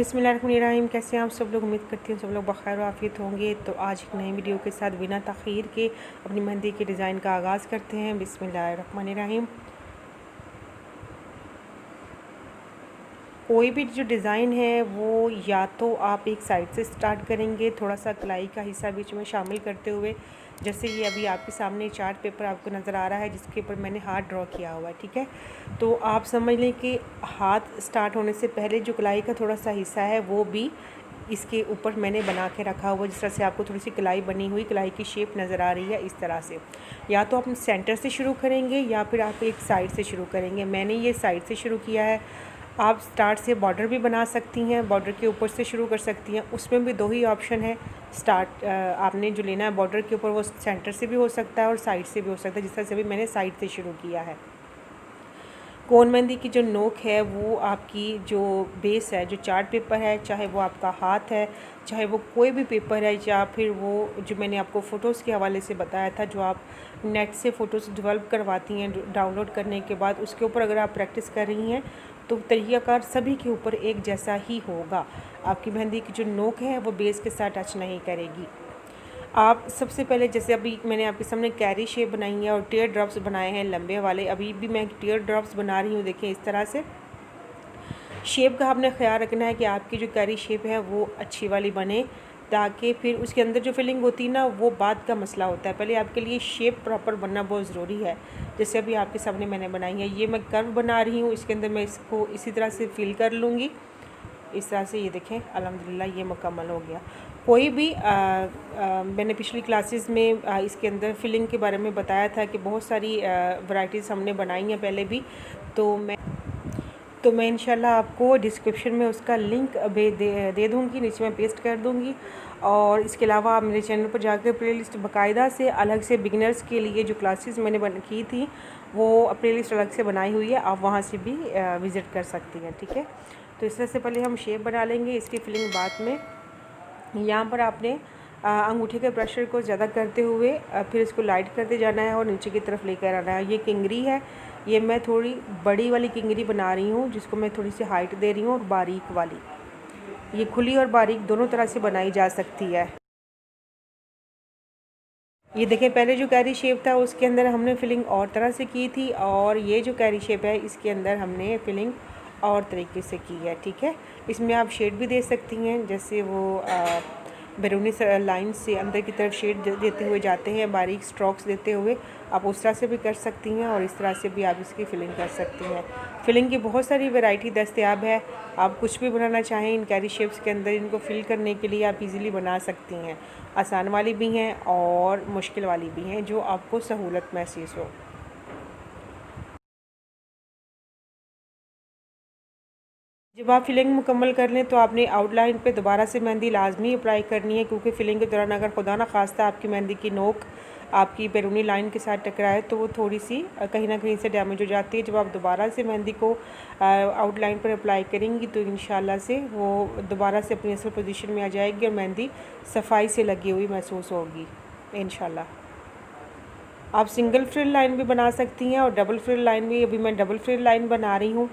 बिस्मिल्लाहिर्रहमानिर्रहीम। कैसे हैं आप सब लोग? उम्मीद करती हूँ सब लोग बखैर व आफियत होंगे। तो आज एक नई वीडियो के साथ बिना तख़ीर के अपनी मेहंदी के डिज़ाइन का आगाज़ करते हैं। बिस्मिल्लाहिर्रहमानिर्रहीम। कोई भी जो डिज़ाइन है वो या तो आप एक साइड से स्टार्ट करेंगे, थोड़ा सा कलाई का हिस्सा बीच में शामिल करते हुए। जैसे ये अभी आपके सामने चार्ट पेपर आपको नज़र आ रहा है जिसके ऊपर मैंने हाथ ड्रॉ किया हुआ है, ठीक है। तो आप समझ लें कि हाथ स्टार्ट होने से पहले जो कलाई का थोड़ा सा हिस्सा है वो भी इसके ऊपर मैंने बना के रखा हुआ, जिस तरह से आपको थोड़ी सी कलाई बनी हुई, कलाई की शेप नज़र आ रही है इस तरह से। या तो आप सेंटर से शुरू करेंगे या फिर आप एक साइड से शुरू करेंगे। मैंने ये साइड से शुरू किया है। आप स्टार्ट से बॉर्डर भी बना सकती हैं, बॉर्डर के ऊपर से शुरू कर सकती हैं। उसमें भी दो ही ऑप्शन है। स्टार्ट आपने जो लेना है बॉर्डर के ऊपर वो सेंटर से भी हो सकता है और साइड से भी हो सकता है, जिस तरह से भी मैंने साइड से शुरू किया है। कोन मेहंदी की जो नोक है वो आपकी जो बेस है, जो चार्ट पेपर है, चाहे वो आपका हाथ है, चाहे वो कोई भी पेपर है, या फिर वो जो मैंने आपको फ़ोटोज़ के हवाले से बताया था, जो आप नेट से फ़ोटोज़ डेवलप करवाती हैं डाउनलोड करने के बाद, उसके ऊपर अगर आप प्रैक्टिस कर रही हैं तो तरीक़ाकार सभी के ऊपर एक जैसा ही होगा। आपकी मेहंदी की जो नोक है वो बेस के साथ टच नहीं करेगी। आप सबसे पहले जैसे अभी मैंने आपके सामने कैरी शेप बनाई है और टीयर ड्रॉप्स बनाए हैं लंबे वाले। अभी भी मैं टीयर ड्रॉप्स बना रही हूँ, देखें इस तरह से। शेप का आपने ख्याल रखना है कि आपकी जो कैरी शेप है वो अच्छी वाली बने, ताकि फिर उसके अंदर जो फिलिंग होती है ना वो बाद का मसला होता है। पहले आपके लिए शेप प्रॉपर बनना बहुत ज़रूरी है। जैसे अभी आपके सामने मैंने बनाई है, ये मैं कर्व बना रही हूँ, इसके अंदर मैं इसको इसी तरह से फिल कर लूँगी इस तरह से। ये देखें अल्हम्दुलिल्लाह ये मुकम्मल हो गया। कोई भी मैंने पिछली क्लासेस में इसके अंदर फिलिंग के बारे में बताया था कि बहुत सारी वैराइटीज़ हमने बनाई हैं पहले भी। तो मैं इंशाल्लाह आपको डिस्क्रिप्शन में उसका लिंक दे दूँगी, नीचे मैं पेस्ट कर दूँगी। और इसके अलावा आप मेरे चैनल पर जाकर प्लेलिस्ट बाकायदा से अलग से बिगिनर्स के लिए जो क्लासेस मैंने की थी वो प्लेलिस्ट अलग से बनाई हुई है, आप वहाँ से भी विज़िट कर सकती हैं, ठीक है। तो इस तरह से पहले हम शेप बना लेंगे, इसकी फिलिंग बाद में। यहाँ पर आपने अंगूठे के प्रेशर को ज़्यादा करते हुए फिर इसको लाइट करते जाना है और नीचे की तरफ लेकर आना है। ये किंगरी है, ये मैं थोड़ी बड़ी वाली किंगरी बना रही हूँ जिसको मैं थोड़ी सी हाइट दे रही हूँ, और बारीक वाली, ये खुली और बारीक दोनों तरह से बनाई जा सकती है। ये देखें पहले जो कैरी शेप था उसके अंदर हमने फिलिंग और तरह से की थी, और ये जो कैरी शेप है इसके अंदर हमने फिलिंग और तरीके से की है, ठीक है। इसमें आप शेड भी दे सकती हैं, जैसे वो बैरूनी लाइन से अंदर की तरफ शेड देते हुए जाते हैं, बारीक स्ट्रोक्स देते हुए, आप उस तरह से भी कर सकती हैं और इस तरह से भी आप इसकी फिलिंग कर सकती हैं। फिलिंग की बहुत सारी वैरायटी दस्तयाब है। आप कुछ भी बनाना चाहें इन कैरी शेप्स के अंदर, इनको फिल करने के लिए आप इजीली बना सकती हैं। आसान वाली भी हैं और मुश्किल वाली भी हैं, जो आपको सहूलत महसूस हो। जब आप फिलिंग मुकम्मल कर लें तो आपने आउटलाइन पे दोबारा से मेहंदी लाजमी अप्लाई करनी है, क्योंकि फिलिंग के दौरान अगर खुदा ना खास्ता आपकी मेहंदी की नोक आपकी बैरूनी लाइन के साथ टकराए तो वो थोड़ी सी कहीं ना कहीं से डैमेज हो जाती है। जब आप दोबारा से मेहंदी को आउटलाइन पर अप्लाई करेंगी तो इंशाल्लाह से वो दोबारा से अपनी असल पोजीशन में आ जाएगी और मेहंदी सफाई से लगी हुई महसूस होगी इंशाल्लाह। आप सिंगल फ्रिल लाइन भी बना सकती हैं और डबल फ्रिल लाइन भी। अभी मैं डबल फ्रिल लाइन बना रही हूँ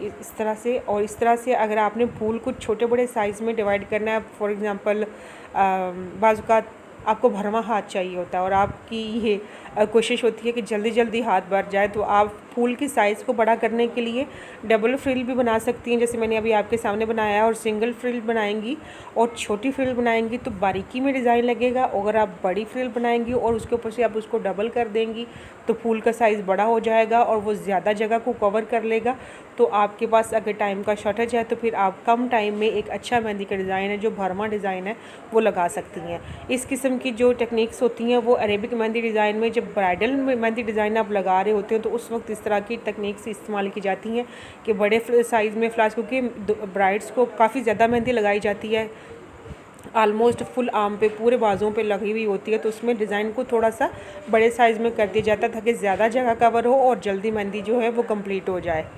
इस तरह से। और इस तरह से अगर आपने फूल को छोटे बड़े साइज़ में डिवाइड करना है, फॉर एग्ज़ाम्पल बाज़ात आपको भरवा हाथ चाहिए होता है और आपकी ये कोशिश होती है कि जल्दी जल्दी हाथ भर जाए, तो आप फूल की साइज़ को बड़ा करने के लिए डबल फ्रिल भी बना सकती हैं, जैसे मैंने अभी आपके सामने बनाया है। और सिंगल फ्रिल बनाएंगी और छोटी फ्रिल बनाएंगी तो बारीकी में डिज़ाइन लगेगा। अगर आप बड़ी फ्रिल बनाएंगी और उसके ऊपर से आप उसको डबल कर देंगी तो फूल का साइज़ बड़ा हो जाएगा और वो ज़्यादा जगह को कवर कर लेगा। तो आपके पास अगर टाइम का शॉर्टेज है तो फिर आप कम टाइम में एक अच्छा मेहंदी का डिज़ाइन है, जो भरमा डिज़ाइन है, वो लगा सकती हैं। इस किस्म की जो टेक्निक्स होती हैं वो अरेबिक मेहंदी डिज़ाइन में, जब ब्राइडल मेहंदी डिज़ाइन आप लगा रहे होते हो तो उस वक्त इस तरह की टेक्निक्स इस्तेमाल की जाती हैं कि बड़े साइज़ में फ्लावर्स, क्योंकि ब्राइड्स को काफ़ी ज़्यादा मेहंदी लगाई जाती है, आलमोस्ट फुल आर्म पे, पूरे बाजुओं पे लगी हुई होती है, तो उसमें डिज़ाइन को थोड़ा सा बड़े साइज़ में कर दिया जाता है ताकि ज़्यादा जगह कवर हो और जल्दी मेहंदी जो है वो कंप्लीट हो जाए।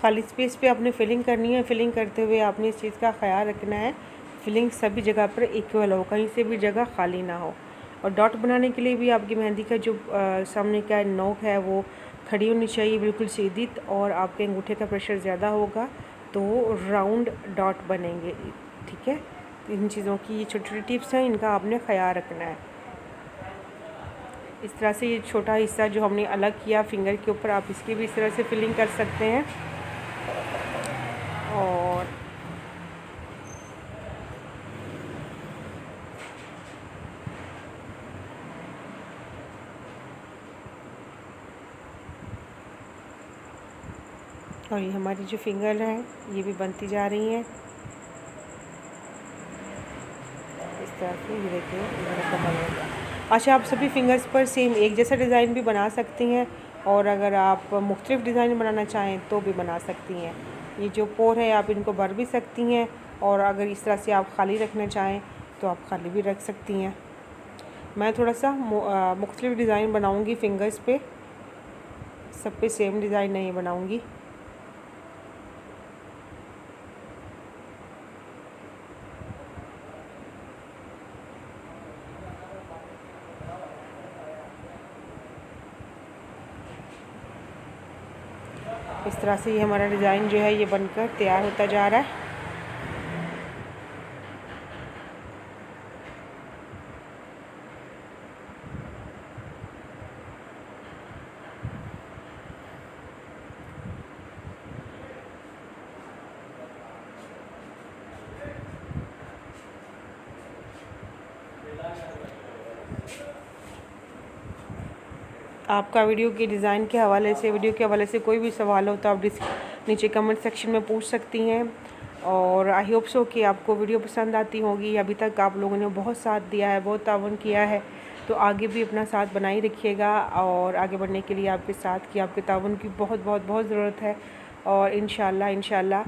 खाली स्पेस पे आपने फिलिंग करनी है। फिलिंग करते हुए आपने इस चीज़ का ख्याल रखना है फिलिंग सभी जगह पर इक्वल हो, कहीं से भी जगह खाली ना हो। और डॉट बनाने के लिए भी आपकी मेहंदी का जो सामने का नोक है वो खड़ी होनी चाहिए, बिल्कुल सीधी, और आपके अंगूठे का प्रेशर ज़्यादा होगा तो राउंड डॉट बनेंगे। ठीक है, इन चीज़ों की ये छोटी छोटी टिप्स हैं, इनका आपने ख्याल रखना है। इस तरह से ये छोटा हिस्सा जो हमने अलग किया फिंगर के ऊपर, आप इसकी भी इस तरह से फिलिंग कर सकते हैं। और ये हमारी जो फिंगर है ये भी बनती जा रही हैं इस तरह से। ये देखिए मेरा कमल हो गया। अच्छा, आप सभी फिंगर्स पर सेम एक जैसा डिज़ाइन भी बना सकती हैं, और अगर आप मुख्तलिफ डिज़ाइन बनाना चाहें तो भी बना सकती हैं। ये जो पोर है आप इनको भर भी सकती हैं, और अगर इस तरह से आप खाली रखना चाहें तो आप खाली भी रख सकती हैं। मैं थोड़ा सा मुख्तलिफ डिज़ाइन बनाऊँगी फिंगर्स पे, सब पे सेम डिज़ाइन नहीं बनाऊँगी। इस तरह से ये हमारा डिज़ाइन जो है ये बनकर तैयार होता जा रहा है। आपका वीडियो के डिज़ाइन के हवाले से, वीडियो के हवाले से कोई भी सवाल हो तो आप नीचे कमेंट सेक्शन में पूछ सकती हैं। और आई होप सो कि आपको वीडियो पसंद आती होगी। अभी तक आप लोगों ने बहुत साथ दिया है, बहुत ताउन किया है, तो आगे भी अपना साथ बनाए रखिएगा। और आगे बढ़ने के लिए आपके साथ की, आपके ताउन की बहुत बहुत बहुत ज़रूरत है। और इंशाल्लाह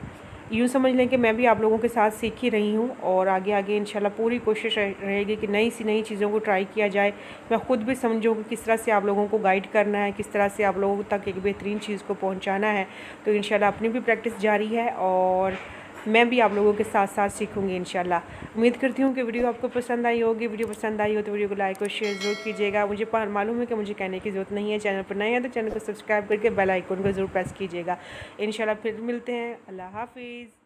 यूँ समझ लें कि मैं भी आप लोगों के साथ सीख ही रही हूँ, और आगे आगे इंशाल्लाह पूरी कोशिश रहेगी कि नई सी नई चीज़ों को ट्राई किया जाए। मैं ख़ुद भी समझूँ कि किस तरह से आप लोगों को गाइड करना है, किस तरह से आप लोगों तक एक बेहतरीन चीज़ को पहुँचाना है। तो इंशाल्लाह अपनी भी प्रैक्टिस जारी है, और मैं भी आप लोगों के साथ साथ सीखूँगी इंशाल्लाह। उम्मीद करती हूँ कि वीडियो आपको पसंद आई होगी। वीडियो पसंद आई हो तो वीडियो को लाइक और शेयर ज़रूर कीजिएगा। मुझे मालूम है कि मुझे कहने की ज़रूरत नहीं है, चैनल पर नए हैं तो चैनल को सब्सक्राइब करके बेल आइकन को ज़रूर प्रेस कीजिएगा। इंशाल्लाह फिर मिलते हैं। अल्लाह हाफिज़।